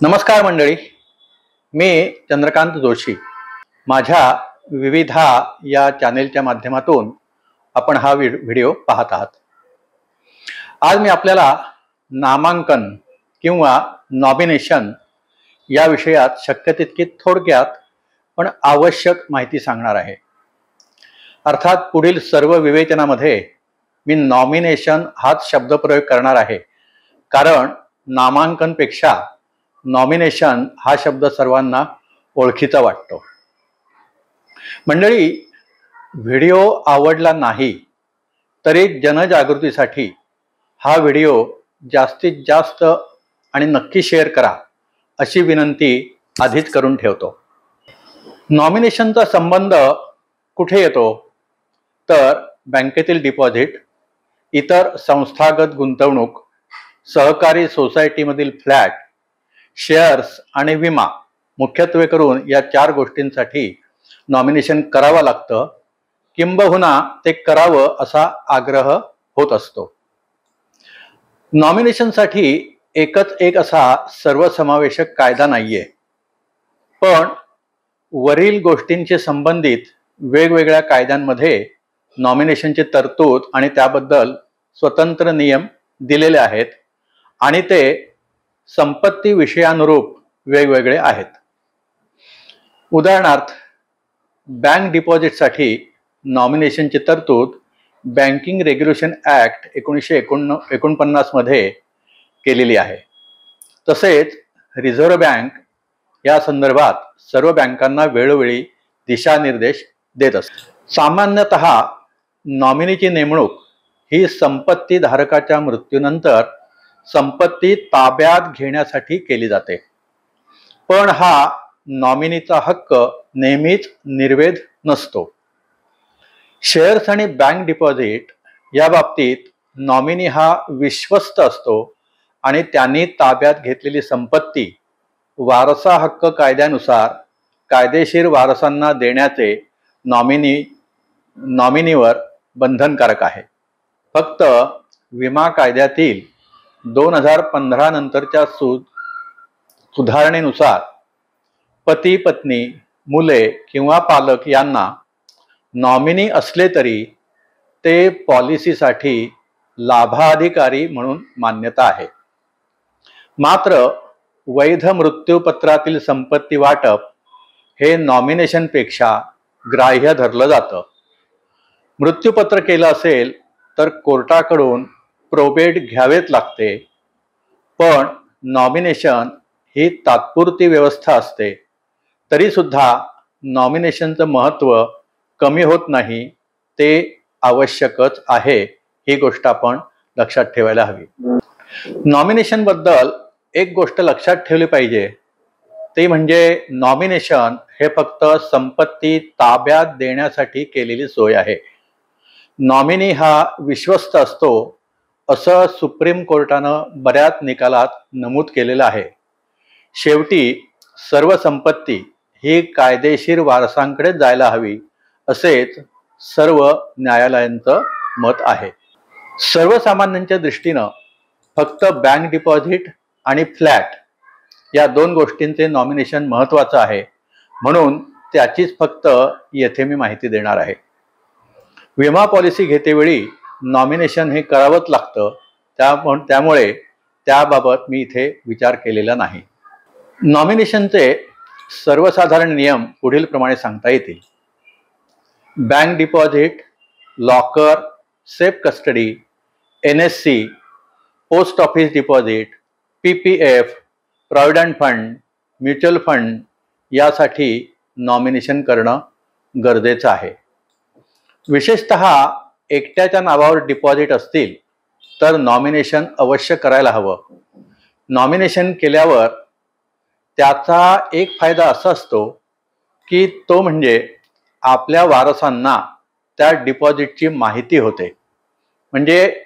नमस्कार मंडळी, मी चंद्रकांत जोशी. माझ्या विविधा या चॅनेलच्या माध्यमातून आपण हा व्हिडिओ पाहत आहात. आज मी आपल्याला नामांकन किंवा नॉमिनेशन या विषयात शक्य तितकी थोडक्यात पण आवश्यक माहिती सांगणार आहे. अर्थात पुढील सर्व विवेचनामध्ये मी नॉमिनेशन हाच शब्दप्रयोग करणार आहे, कारण नामांकनपेक्षा नॉमिनेशन हा शब्द सर्वांना ओळखीचा वाटतो. मंडळी, व्हिडिओ आवडला नाही तरी जनजागृतीसाठी हा व्हिडिओ जास्तीत जास्त आणि नक्की शेअर करा अशी विनंती आधीच करून ठेवतो. नॉमिनेशनचा संबंध कुठे येतो तर बँकेतील डिपॉझिट, इतर संस्थागत गुंतवणूक, सहकारी सोसायटीमधील फ्लॅट, शेअर्स आणि विमा, मुख्यत्वे करून या 4 गोष्टींसाठी नॉमिनेशन करावं लागतं, किंबहुना ते करावं असा आग्रह होत असतो. नॉमिनेशनसाठी एकच एक असा सर्वसमावेशक कायदा नाहीये, पण वरील गोष्टींशी संबंधित वेगवेगळ्या कायद्यांमध्ये नॉमिनेशनची तरतूद आणि त्याबद्दल स्वतंत्र नियम दिलेले आहेत आणि ते संपत्ती विषयानुरूप वेगवेगळे आहेत. उदाहरणार्थ, बँक डिपॉझिटसाठी नॉमिनेशनची तरतूद बँकिंग रेग्युलेशन ॲक्ट 1949 मध्ये केलेली आहे. तसेच रिझर्व्ह बँक या संदर्भात सर्व बँकांना वेळोवेळी दिशानिर्देश देत असते. सामान्यतः नॉमिनीची नेमणूक ही संपत्ती धारकाच्या मृत्यूनंतर संपत्ती ताब्यात घेण्यासाठी केली जाते, पण हा नॉमिनीचा हक्क नेहमीच निर्वेध नसतो. शेअर्स आणि बँक डिपॉझिट या बाबतीत नॉमिनी हा विश्वस्त असतो आणि त्यांनी ताब्यात घेतलेली संपत्ती वारसा हक्क कायद्यानुसार कायदेशीर वारसांना देण्याचे नॉमिनीवर बंधनकारक आहे. फक्त विमा कायद्यातील 2015 नंतरच्या सुधारणेनुसार पती, पत्नी, मुले किंवा पालक यांना नॉमिनी असले तरी ते पॉलिसीसाठी लाभाधिकारी म्हणून मान्यता आहे. मात्र वैध मृत्यूपत्रातील संपत्ती वाटप हे नॉमिनेशनपेक्षा ग्राह्य धरलं जातं. मृत्यूपत्र केलं असेल तर कोर्टाकडून प्रोबेट घ्यावेच लागते, पण नॉमिनेशन ही तात्पुरती व्यवस्था असते. तरी सुद्धा नॉमिनेशनचं महत्त्व कमी होत नाही, ते आवश्यकच आहे. ही गोष्ट आपण लक्षात ठेवायला हवी. नॉमिनेशनबद्दल एक गोष्ट लक्षात ठेवली पाहिजे, ते म्हणजे नॉमिनेशन हे फक्त संपत्ती ताब्यात देण्यासाठी केलेली सोय आहे. नॉमिनी हा विश्वस्त असतो असं सुप्रीम कोर्टानं बऱ्याच निकालात नमूद केलेलं आहे. शेवटी सर्व संपत्ती ही कायदेशीर वारसांकडे जायला हवी असेच सर्व न्यायालयांचं मत आहे. सर्वसामान्यांच्या दृष्टीनं फक्त बँक डिपॉझिट आणि फ्लॅट या 2 गोष्टींचे नॉमिनेशन महत्त्वाचं आहे, म्हणून त्याचीच फक्त येथे मी माहिती देणार आहे. विमा पॉलिसी घेतेवेळी नॉमिनेशन हे करावंच लागतं, त्यामुळे त्याबाबत मी इथे विचार केलेला नाही. नॉमिनेशनचे सर्वसाधारण नियम पुढील प्रमाणे सांगता येतील. Bank deposit, locker, safe custody, NSC, post office deposit, PPF, provident fund, mutual fund यासाठी नॉमिनेशन करणं गरजेचं आहे. विशेषतः एकट्याच्या नावावर डिपॉझिट असतील तर नॉमिनेशन अवश्य करायला हवं. नॉमिनेशन केल्यावर त्याचा एक फायदा असा असतो की तो म्हणजे आपल्या वारसांना त्या डिपॉझिटची माहिती होते. म्हणजे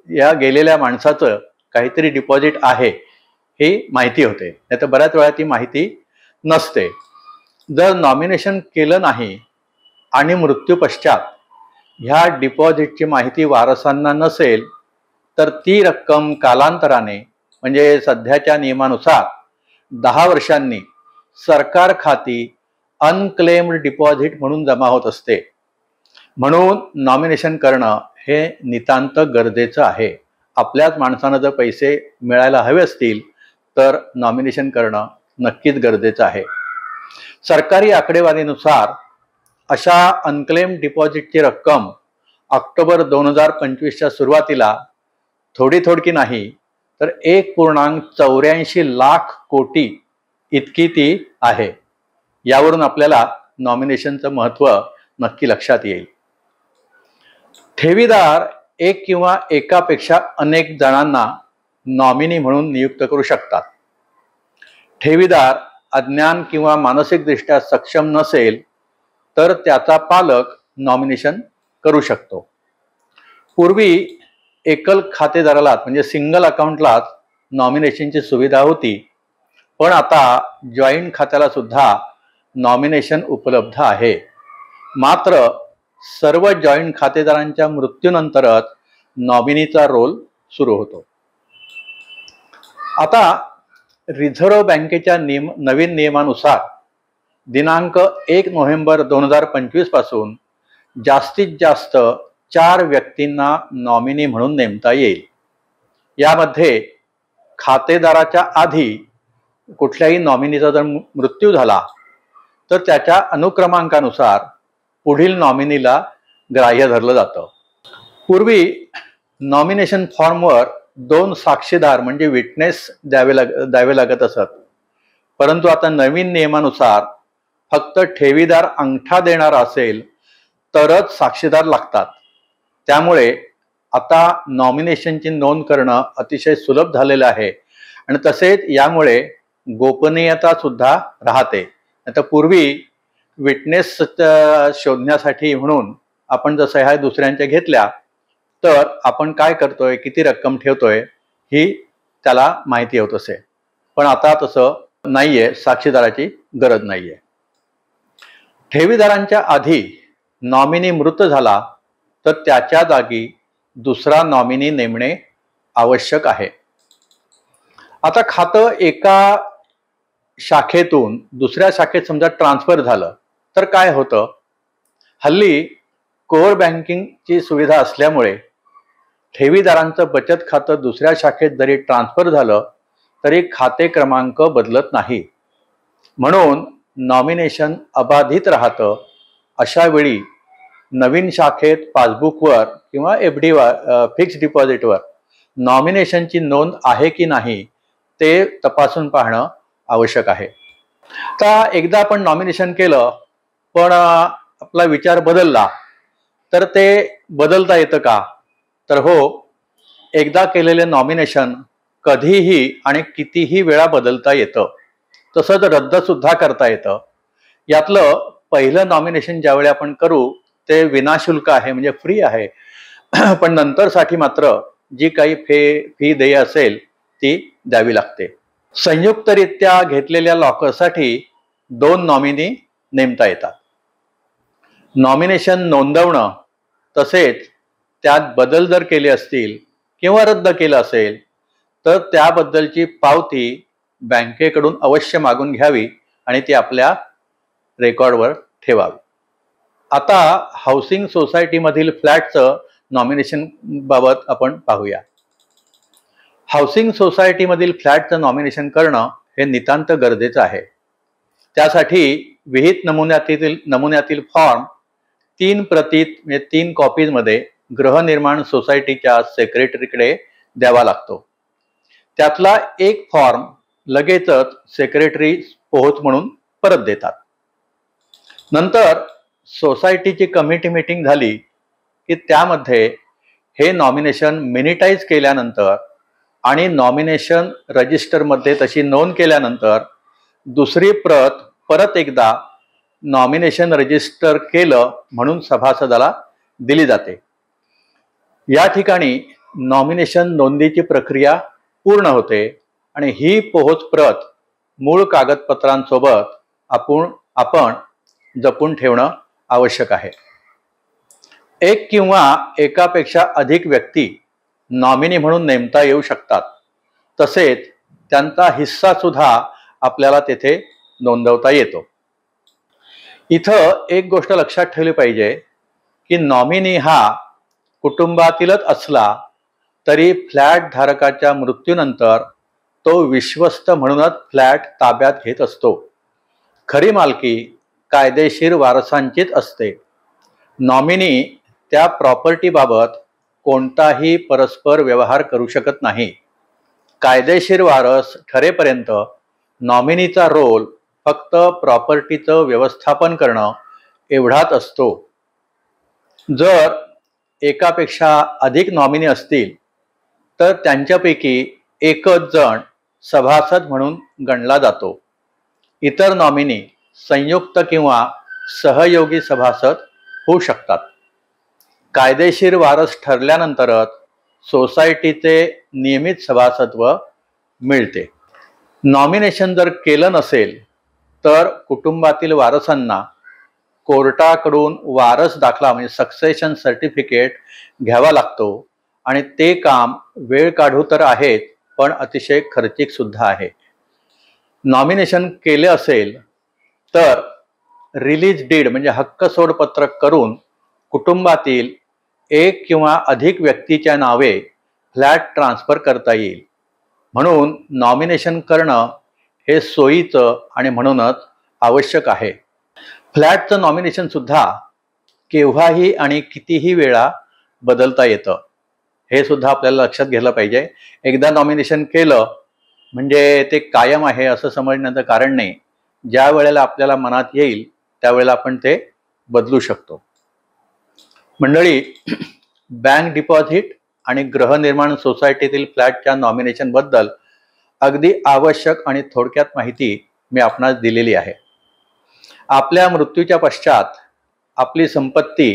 या गेलेल्या माणसाचं काहीतरी डिपॉझिट आहे ही माहिती होते, नाही तर बऱ्याच वेळा ती माहिती नसते. जर नॉमिनेशन केलं नाही आणि मृत्यूपश्चात ह्या डिपॉझिटची माहिती वारसांना नसेल तर ती रक्कम कालांतराने म्हणजे सध्याच्या नियमानुसार 10 वर्षांनी सरकार खाती अनक्लेम्ड डिपॉझिट म्हणून जमा होत असते. म्हणून नॉमिनेशन करणं हे नितांत गरजेचं आहे. आपल्याच माणसांना जर पैसे मिळायला हवे असतील तर नॉमिनेशन करणं नक्कीच गरजेचं आहे. सरकारी आकडेवारीनुसार अशा अनक्लेम्ड डिपॉझिटची रक्कम ऑक्टोबर 2025च्या सुरुवातीला थोडी नाही तर 1.84 लाख कोटी इतकी ती आहे. यावरून आपल्याला नॉमिनेशनचं महत्त्व नक्की लक्षात येईल. ठेवीदार एक किंवा एकापेक्षा अनेक जणांना नॉमिनी म्हणून नियुक्त करू शकतात. ठेवीदार अज्ञान किंवा मानसिकदृष्ट्या सक्षम नसेल तर त्याचा पालक नॉमिनेशन करू शकतो. पूर्वी एकल खातेदारालाच म्हणजे सिंगल अकाउंटलाच नॉमिनेशनची सुविधा होती, पण आता जॉईंट खात्याला सुद्धा नॉमिनेशन उपलब्ध आहे. मात्र सर्व जॉईंट खातेदारांच्या मृत्यूनंतरच नॉमिनीचा रोल सुरू होतो. आता रिझर्व्ह बँकेच्या नवीन नियमानुसार दिनांक 1 नोव्हेंबर 2025 पासून जास्तीत जास्त 4 व्यक्तींना नॉमिनी म्हणून नेमता येईल. यामध्ये खातेदाराच्या आधी कुठल्याही नॉमिनीचा जर मृत्यू झाला तर त्याच्या अनुक्रमांकानुसार पुढील नॉमिनीला ग्राह्य धरलं जातं. पूर्वी नॉमिनेशन फॉर्मवर 2 साक्षीदार म्हणजे विटनेस द्यावे लागत असत, परंतु आता नवीन नियमानुसार फक्त ठेवीदार अंगठा देणारा असेल तरच साक्षीदार लागतात. त्यामुळे आता नॉमिनेशनची नोंद करणं अतिशय सुलभ झालेलं आहे आणि तसेच यामुळे गोपनीयता सुद्धा राहते. आता पूर्वी विटनेस शोधण्यासाठी म्हणून आपण जर सह्या दुसऱ्यांच्या घेतल्या तर आपण काय करतोय, किती रक्कम ठेवतोय ही त्याला माहिती होत असे, पण आता तसं नाहीये. साक्षीदाराची गरज नाहीये. ठेवीदारांच्या आधी नॉमिनी मृत झाला तर त्याच्या जागी दुसरा नॉमिनी नेमणे आवश्यक आहे. आता खातं एका शाखेतून दुसऱ्या शाखेत समजा ट्रान्सफर झालं तर काय होतं? हल्ली कोर बँकिंगची सुविधा असल्यामुळे ठेवीदारांचं बचत खातं दुसऱ्या शाखेत जरी ट्रान्सफर झालं तरी खाते क्रमांक बदलत नाही. म्हणून नॉमिनेशन अबाधित राहतं. अशा वेळी नवीन शाखेत पासबुकवर किंवा FD फिक्स्ड डिपॉझिटवर नॉमिनेशनची नोंद आहे की नाही ते तपासून पाहणं आवश्यक आहे. आता एकदा आपण नॉमिनेशन केलं पण आपला विचार बदलला तर ते बदलता येतं का? तर हो, एकदा केलेले नॉमिनेशन कधीही आणि कितीही वेळा बदलता येतं. तसंच रद्द सुद्धा करता येतं. यातलं पहिलं नॉमिनेशन ज्यावेळी आपण करू ते विनाशुल्क आहे, म्हणजे फ्री आहे. पण नंतरसाठी मात्र जी काही फी देय असेल ती द्यावी लागते. संयुक्तरित्या घेतलेल्या लॉकरसाठी 2 नॉमिनी नेमता येतात. नॉमिनेशन नोंदवणं तसेच त्यात बदल जर केले असतील किंवा रद्द केलं असेल तर त्याबद्दलची पावती बँकेकडून अवश्य मागून घ्यावी आणि ती आपल्या रेकॉर्डवर ठेवावी. आता हाऊसिंग सोसायटीमधील फ्लॅटचं नॉमिनेशन बाबत आपण पाहूया. हाऊसिंग सोसायटीमधील फ्लॅटचं नॉमिनेशन करणं हे नितांत गरजेचं आहे. त्यासाठी विहित नमुन्यातील फॉर्म 3 प्रतीत म्हणजे 3 कॉपीजमध्ये गृहनिर्माण सोसायटीच्या सेक्रेटरीकडे द्यावा लागतो. त्यातला एक फॉर्म लगेचच सेक्रेटरी पोहोच म्हणून परत देतात. नंतर सोसायटीची कमिटी मीटिंग झाली की त्यामध्ये हे नॉमिनेशन मिनिटाईज केल्यानंतर आणि नॉमिनेशन रजिस्टरमध्ये तशी नोंद केल्यानंतर दुसरी प्रत परत एकदा नॉमिनेशन रजिस्टर केलं म्हणून सभासदाला दिली जाते. या ठिकाणी नॉमिनेशन नोंदीची प्रक्रिया पूर्ण होते आणि ही पोहोच प्रत मूळ कागदपत्रांसोबत आपण जपून ठेवणं आवश्यक आहे. एक किंवा एकापेक्षा अधिक व्यक्ती नॉमिनी म्हणून नेमता येऊ शकतात. तसेच त्यांचा हिस्सा सुद्धा आपल्याला तेथे नोंदवता येतो। इथं एक गोष्ट लक्षात ठेवली पाहिजे की नॉमिनी हा कुटुंबातीलच असला तरी फ्लॅट धारकाच्या मृत्यूनंतर तो विश्वस्त म्हणूनच फ्लॅट ताब्यात घेत असतो। खरी मालकी कायदेशीर वारसांचीच असते। नॉमिनी त्या प्रॉपर्टीबाबत कोणताही परस्पर व्यवहार करू शकत नाही। कायदेशीर वारस ठरेपर्यंत नॉमिनीचा रोल फक्त प्रॉपर्टीचं व्यवस्थापन करणं एवढाच असतो। जर एकापेक्षा अधिक नॉमिनी असतील तर त्यांच्यापैकी एकच जण सभासद म्हणून गणला जातो। इतर नॉमिनी संयुक्त किंवा सहयोगी सभासद होऊ शकतात। कायदेशीर वारस ठरल्यानंतरच सोसायटीचे नियमित सभासदत्व मिळते। नॉमिनेशन जर केलं नसेल तर कुटुंबातील वारसांना कोर्टाकडून वारस दाखला म्हणजे सक्सेशन सर्टिफिकेट घ्यावा लागतो आणि ते काम वेळ काढू तर आहेत पण अतिशय खर्चिक सुद्धा आहे। नॉमिनेशन केले असेल तर रिलीज डीड म्हणजे हक्क सोडपत्र करून कुटुंबातील एक किंवा अधिक व्यक्तीच्या नावे फ्लॅट ट्रान्सफर करता येईल। म्हणून नॉमिनेशन करणं हे सोयीचं आणि म्हणूनच आवश्यक आहे। फ्लॅटचं नॉमिनेशन सुद्धा केव्हाही आणि कितीही वेळा बदलता येतं, हे सुद्धा आपल्याला लक्षात घ्यायला पाहिजे। एकदा नॉमिनेशन केलं म्हणजे ते कायम आहे असं समजण्याचं कारण नाही। ज्या वेळेला आपल्याला मनात येईल त्यावेळेला आपण ते बदलू शकतो। मंडळी, बँक डिपॉझिट आणि गृहनिर्माण सोसायटीतील फ्लॅटच्या नॉमिनेशन बद्दल अगदी आवश्यक आणि थोडक्यात माहिती मी आपणास दिलेली आहे। आपल्या मृत्यूच्या पश्चात आपली संपत्ती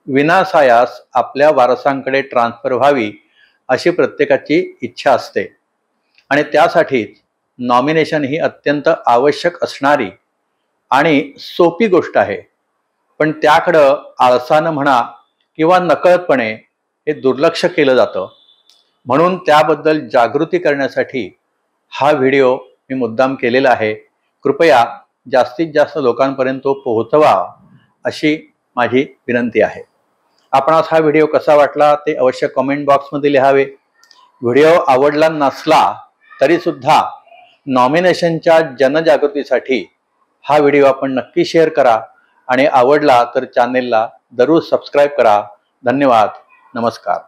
विनासायास आपल्या वारसांकडे ट्रान्सफर व्हावी अशी प्रत्येकाची इच्छा असते आणि त्यासाठीच नॉमिनेशन ही अत्यंत आवश्यक असणारी आणि सोपी गोष्ट आहे। पण त्याकडं आळसानं म्हणा किंवा नकळतपणे हे दुर्लक्ष केलं जातं। म्हणून त्याबद्दल जागृती करण्यासाठी हा व्हिडिओ मी मुद्दाम केलेला आहे। कृपया जास्तीत जास्त लोकांपर्यंत तो पोहोचवा अशी माझी विनंती आहे। आपणास हा व्हिडिओ कसा वाटला ते अवश्य कमेंट बॉक्समध्ये लिहावे। व्हिडिओ आवडला नसला तरी सुद्धा नॉमिनेशनच्या जनजागृतीसाठी हा व्हिडिओ आपण नक्की शेअर करा आणि आवडला तर चॅनेलला जरूर सबस्क्राईब करा। धन्यवाद। नमस्कार।